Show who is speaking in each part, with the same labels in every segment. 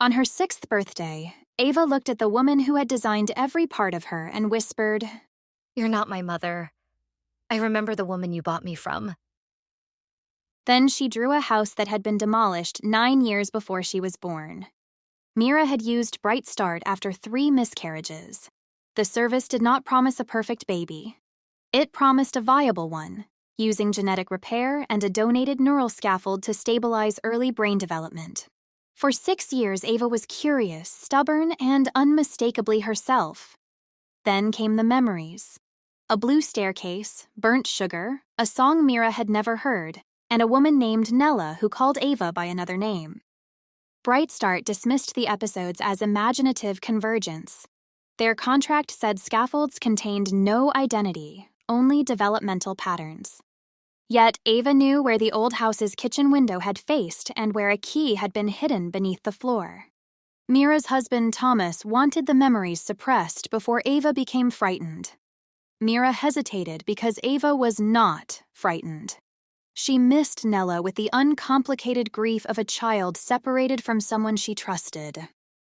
Speaker 1: On her 6th birthday, Ava looked at the woman who had designed every part of her and whispered,
Speaker 2: "You're not my mother. I remember the woman you bought me from."
Speaker 1: Then she drew a house that had been demolished 9 years before she was born. Mira had used Bright Start after 3 miscarriages. The service did not promise a perfect baby. It promised a viable one, using genetic repair and a donated neural scaffold to stabilize early brain development. For 6 years, Ava was curious, stubborn, and unmistakably herself. Then came the memories. A blue staircase, burnt sugar, a song Mira had never heard, and a woman named Nella who called Ava by another name. Bright Start dismissed the episodes as imaginative convergence. Their contract said scaffolds contained no identity, only developmental patterns. Yet Ava knew where the old house's kitchen window had faced and where a key had been hidden beneath the floor. Mira's husband, Thomas, wanted the memories suppressed before Ava became frightened. Mira hesitated because Ava was not frightened. She missed Nella with the uncomplicated grief of a child separated from someone she trusted.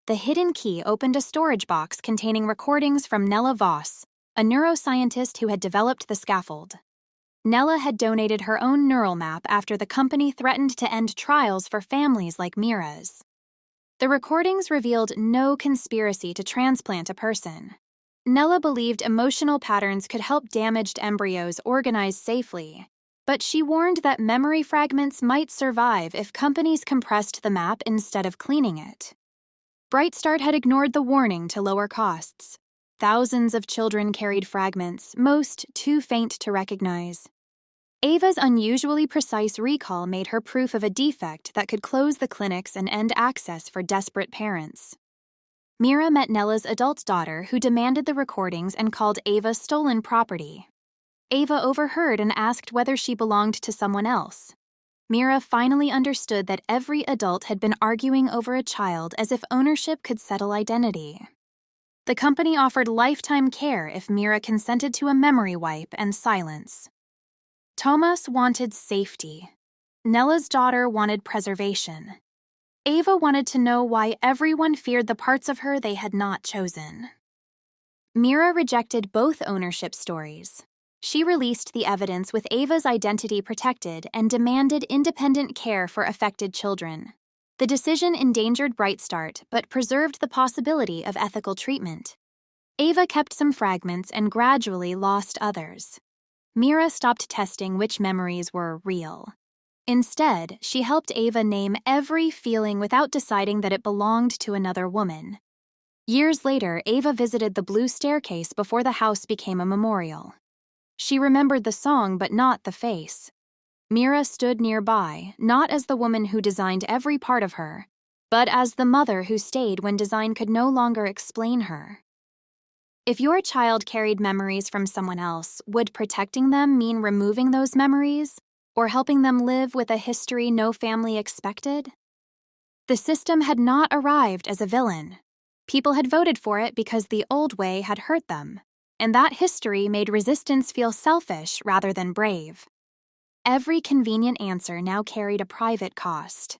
Speaker 1: The hidden key opened a storage box containing recordings from Nella Voss, a neuroscientist who had developed the scaffold. Nella had donated her own neural map after the company threatened to end trials for families like Mira's. The recordings revealed no conspiracy to transplant a person. Nella believed emotional patterns could help damaged embryos organize safely, but she warned that memory fragments might survive if companies compressed the map instead of cleaning it. Bright Start had ignored the warning to lower costs. Thousands of children carried fragments, most too faint to recognize. Ava's unusually precise recall made her proof of a defect that could close the clinics and end access for desperate parents. Mira met Nella's adult daughter, who demanded the recordings and called Ava stolen property. Ava overheard and asked whether she belonged to someone else. Mira finally understood that every adult had been arguing over a child as if ownership could settle identity. The company offered lifetime care if Mira consented to a memory wipe and silence. Thomas wanted safety. Nella's daughter wanted preservation. Ava wanted to know why everyone feared the parts of her they had not chosen. Mira rejected both ownership stories. She released the evidence with Ava's identity protected and demanded independent care for affected children. The decision endangered Bright Start, but preserved the possibility of ethical treatment. Ava kept some fragments and gradually lost others. Mira stopped testing which memories were real. Instead, she helped Ava name every feeling without deciding that it belonged to another woman. Years later, Ava visited the blue staircase before the house became a memorial. She remembered the song but not the face. Mira stood nearby, not as the woman who designed every part of her, but as the mother who stayed when design could no longer explain her. If your child carried memories from someone else, would protecting them mean removing those memories, or helping them live with a history no family expected? The system had not arrived as a villain. People had voted for it because the old way had hurt them, and that history made resistance feel selfish rather than brave. Every convenient answer now carried a private cost.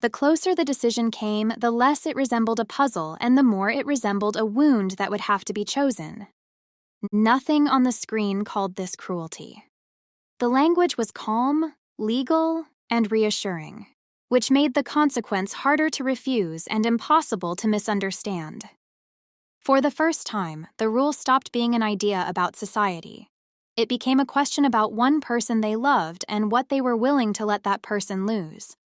Speaker 1: The closer the decision came, the less it resembled a puzzle and the more it resembled a wound that would have to be chosen. Nothing on the screen called this cruelty. The language was calm, legal, and reassuring, which made the consequence harder to refuse and impossible to misunderstand. For the first time, the rule stopped being an idea about society. It became a question about one person they loved and what they were willing to let that person lose.